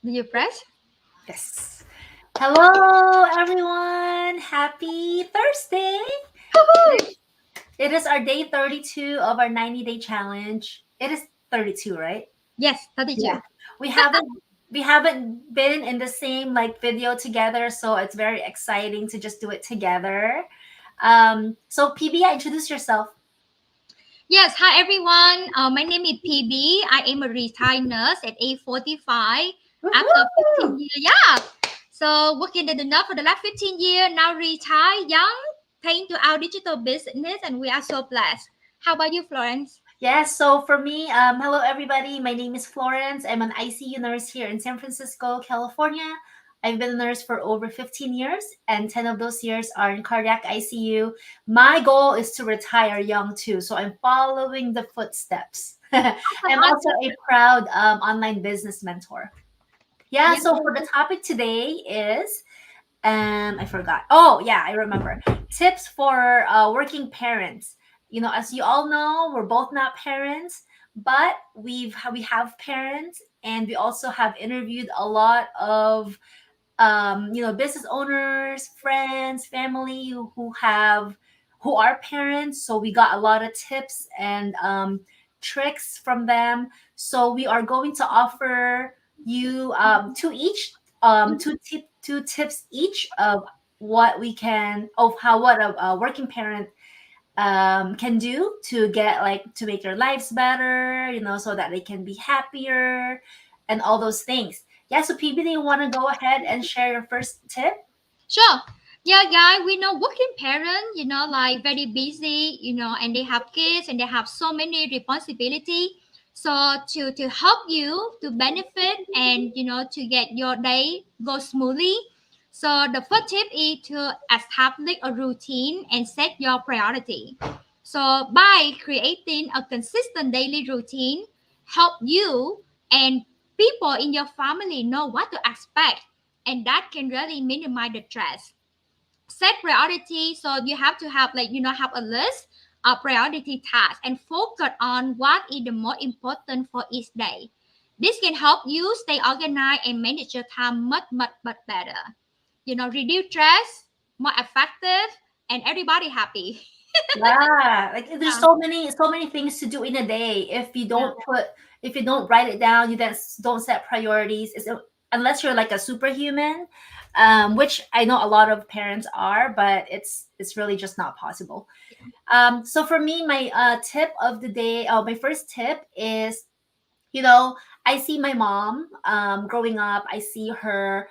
Do you press? Yes. Hello, everyone. Happy Thursday. Woohoo! It is our day 32 of our 90-day challenge. It is 32, right? Yes, Yeah. 32. We haven't we haven't been in the same like video together, so it's very exciting to just do it together. So PB, introduce yourself. Yes, hi everyone. My name is PB. I am a retired nurse at age 45 after Woohoo! 15 years. Yeah. So working in the nurse for the last 15 years, now retired, young, paying to our digital business, and we are so blessed. How about you, Florence? Yes, so for me, hello everybody. My name is Florence. I'm an ICU nurse here in San Francisco, California. I've been a nurse for over 15 years, and 10 of those years are in cardiac ICU. My goal is to retire young too, so I'm following the footsteps. Awesome, I'm also awesome. a proud online business mentor. Yeah, Yeah. so for the topic today is I forgot. Oh, yeah, I remember. Tips for working parents. You know, as you all know, we're both not parents, but we have parents, and we also have interviewed a lot of business owners, friends, family who are parents. So we got a lot of tips and tricks from them. So we are going to offer you two tips each of what we can of how what a working parent can do to get like to make their lives better, so that they can be happier and all those things. Yeah, so PB, do you want to go ahead and share your first tip? Sure. Yeah, guy, we know working parents, like very busy, and they have kids and they have so many responsibility. So to help you to benefit and to get your day go smoothly. So the first tip is to establish a routine and set your priority. So by creating a consistent daily routine, help you and people in your family know what to expect, and that can really minimize the stress. Set priority, so you have to have like have a list of priority tasks and focus on what is the most important for each day. This can help you stay organized and manage your time much better. Reduce stress, more effective, and everybody happy. Yeah, like there's Yeah, so many things to do in a day. yeah, If you don't write it down, you then don't set priorities. Unless you're like a superhuman, which I know a lot of parents are, but it's really just not possible. So for me, my tip of the day, my first tip is, you know, I see my mom growing up. I see her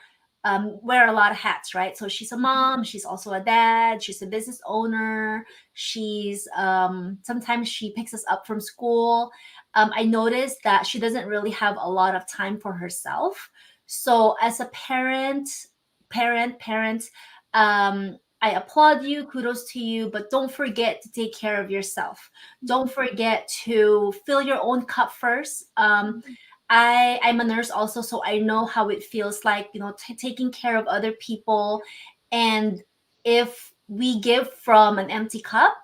wear a lot of hats, right? So she's a mom, she's also a dad, she's a business owner. She's sometimes she picks us up from school. I noticed that she doesn't really have a lot of time for herself. So as a parent, I applaud you, kudos to you, but don't forget to take care of yourself. Don't forget to fill your own cup first. I'm a nurse also, so I know how it feels like, taking care of other people. And if we give from an empty cup,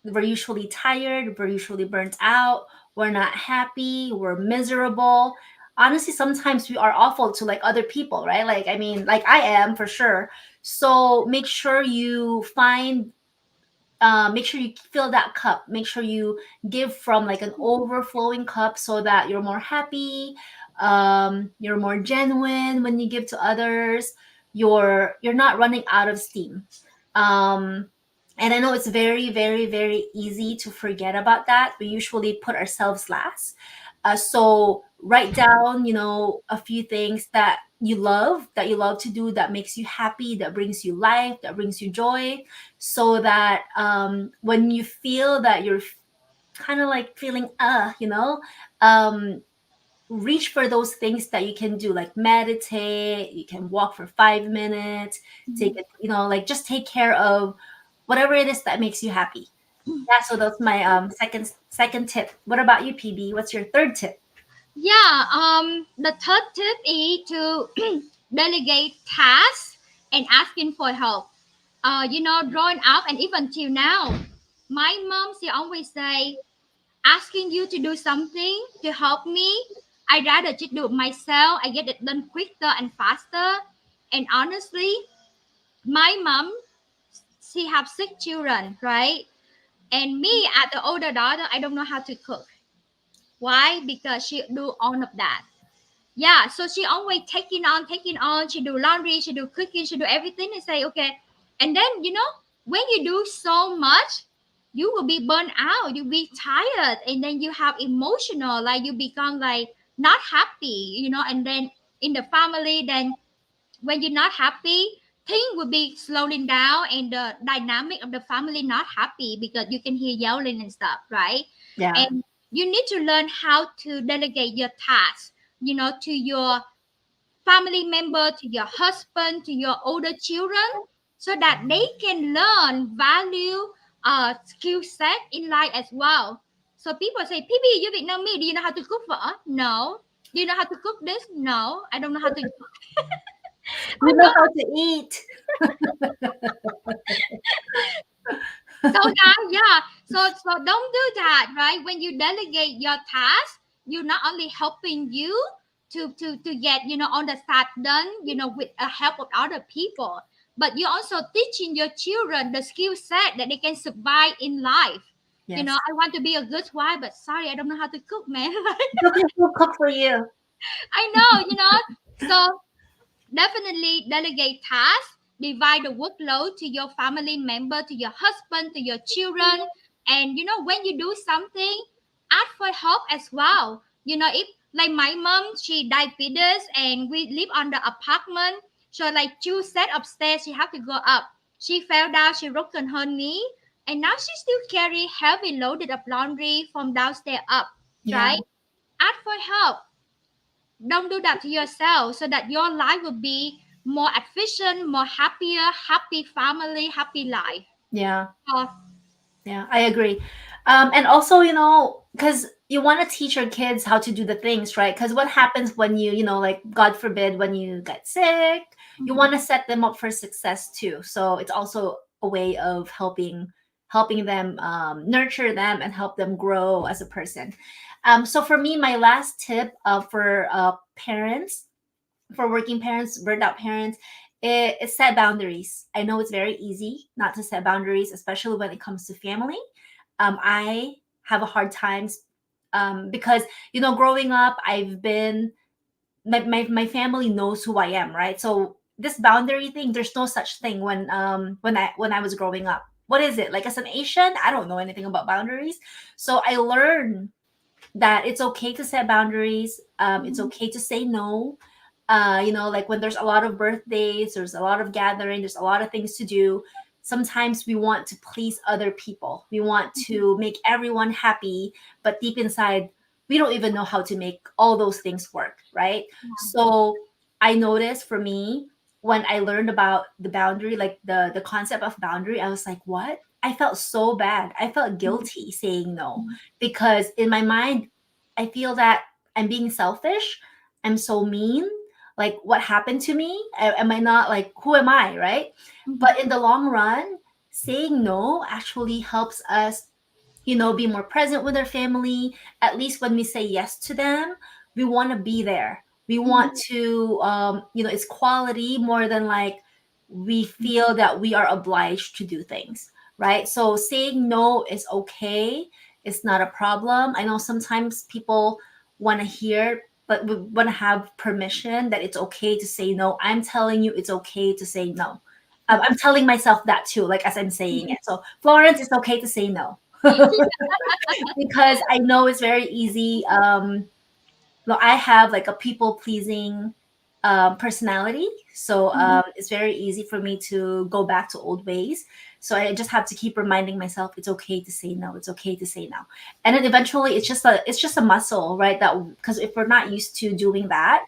we're usually tired, we're usually burnt out, we're not happy, we're miserable. Honestly, sometimes we are awful to like other people, right? Like, I mean, like I am for sure. So make sure you fill that cup. Make sure you give from like an overflowing cup so that you're more happy, you're more genuine when you give to others. You're not running out of steam. um, and I know it's very, very, very easy to forget about that. We usually put ourselves last. So write down, a few things that you love to do, that makes you happy, that brings you life, that brings you joy, so that when you feel that you're kind of like feeling um reach for those things that you can do, like meditate, you can walk for 5 minutes, take it, like just take care of whatever it is that makes you happy. Yeah, so that's my second tip. What about you, PB? What's your third tip? yeah. The third tip is to delegate tasks and asking for help. Growing up and even till now, my mom she always say, asking you to do something to help me. I rather just do it myself. I get it done quicker and faster. And honestly, my mom, she have 6 children, right? And me, as the older daughter, I don't know how to cook. Why? Because she do all of that. Yeah, so she always taking on. She do laundry, she do cooking, she do everything, and say okay. And then when you do so much, you will be burned out. You'll be tired, and then you have emotional, like you become like not happy. And then in the family, then when you're not happy, things will be slowing down, and the dynamic of the family not happy because you can hear yelling and stuff, right? Yeah. And you need to learn how to delegate your tasks, to your family member, to your husband, to your older children, so that they can learn value, skill set in life as well. So people say, "Pb, you Vietnamese, do you know how to cook for us?" No. Do you know how to cook this? No, I don't know how to. You know how to eat. So that, yeah, so don't do that, right? When you delegate your task, you're not only helping you to get all the stuff done, with the help of other people, but you're also teaching your children the skill set that they can survive in life. Yes. I want to be a good wife, but sorry, I don't know how to cook, man. It's okay, we'll cook for you. I know. So definitely delegate tasks, divide the workload to your family member, to your husband, to your children. And when you do something, ask for help as well. If like my mom, she diabetes and we live on the apartment. So like 2 set of stairs, she have to go up. She fell down, she broken her knee, and now she still carry heavy loaded of laundry from downstairs up, Yeah. right? Ask for help. Don't do that to yourself, so that your life will be more efficient, more happier, happy family, happy life. Yeah. So, Yeah, I agree. And also, because you want to teach your kids how to do the things, right? Because what happens when like, God forbid, when you get sick, you mhm, want to set them up for success too. So it's also a way of helping them, nurture them and help them grow as a person. So for me, my last tip, for parents, for working parents, burned out parents, is set boundaries. I know it's very easy not to set boundaries, especially when it comes to family. I have a hard time, because growing up, I've been my family knows who I am, right? So this boundary thing, there's no such thing when I was growing up. What is it like as an Asian? I don't know anything about boundaries, so I learned that it's okay to set boundaries. It's mhm, okay to say no. Like when there's a lot of birthdays, there's a lot of gathering, there's a lot of things to do. Sometimes we want to please other people. We want mhm, to make everyone happy, but deep inside, we don't even know how to make all those things work, right? So I noticed for me, when I learned about the boundary, like the concept of boundary, I was like, what? I felt so bad. I felt mhm, guilty saying no, mhm, because in my mind, I feel that I'm being selfish. I'm so mean. Like, what happened to me? Am I not, like, who am I, right? mhm, But in the long run, saying no actually helps us, be more present with our family. At least when we say yes to them, we want to be there. We mhm, want to, it's quality more than like we mhm, feel that we are obliged to do things, right? So saying no is okay. It's not a problem. I know sometimes people want to hear, but we want to have permission that it's okay to say no. I'm telling you, it's okay to say no. I'm telling myself that too, like as I'm saying mhm. it. So, Florence, it's okay to say no. Because I know it's very easy. Well, I have like a people pleasing, personality, so Mhm. it's very easy for me to go back to old ways. So I just have to keep reminding myself it's okay to say no. It's okay to say no, and then eventually it's just a muscle, right? That because if we're not used to doing that,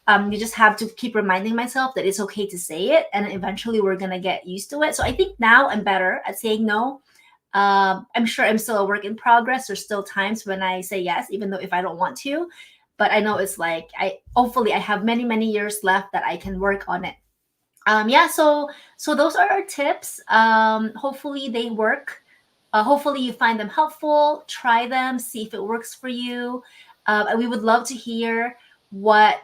you just have to keep reminding myself that it's okay to say it, and eventually we're gonna get used to it. So I think now I'm better at saying no. I'm sure I'm still a work in progress. There's still times when I say yes, even though if I don't want to. But I know it's like I hopefully I have many many years left that I can work on it. Yeah. So those are our tips. Hopefully they work. Hopefully you find them helpful. Try them. See if it works for you. And we would love to hear what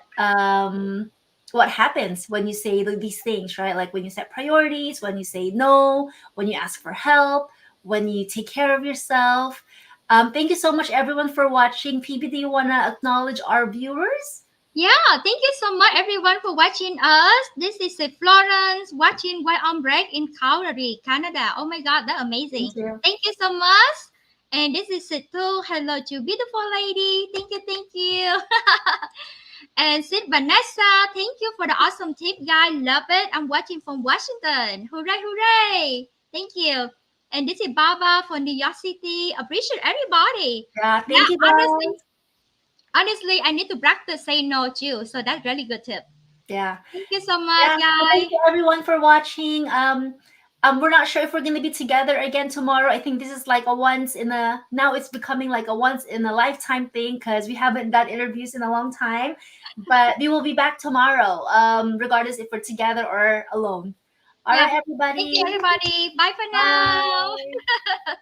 what happens when you say these things, right? Like when you set priorities, when you say no, when you ask for help, when you take care of yourself. Thank you so much, everyone, for watching. PB, do you want to acknowledge our viewers? Yeah, thank you so much everyone for watching us. This is Florence watching White on Break in Calgary, Canada. Oh my god, that's Thank amazing. you. Thank you so much. And this is Situ. Hello to beautiful lady. Thank you, thank you. And Sid Vanessa, thank you for the awesome tip, guys. Love it. I'm watching from Washington. Hooray, hooray. Thank you. And this is Baba from New York City. Appreciate everybody. Yeah, Yeah, thank you, honestly, guys. honestly, I need to practice say no too. So that's really good tip. Yeah. Thank you so much, Yeah, so thank guys. you everyone for watching. We're not sure if we're gonna be together again tomorrow. I think this is like a once in a now it's becoming like a once in a lifetime thing because we haven't done interviews in a long time. But we will be back tomorrow, regardless if we're together or alone. All Yeah. right, Thank you, everybody. everybody. Bye for now. Bye.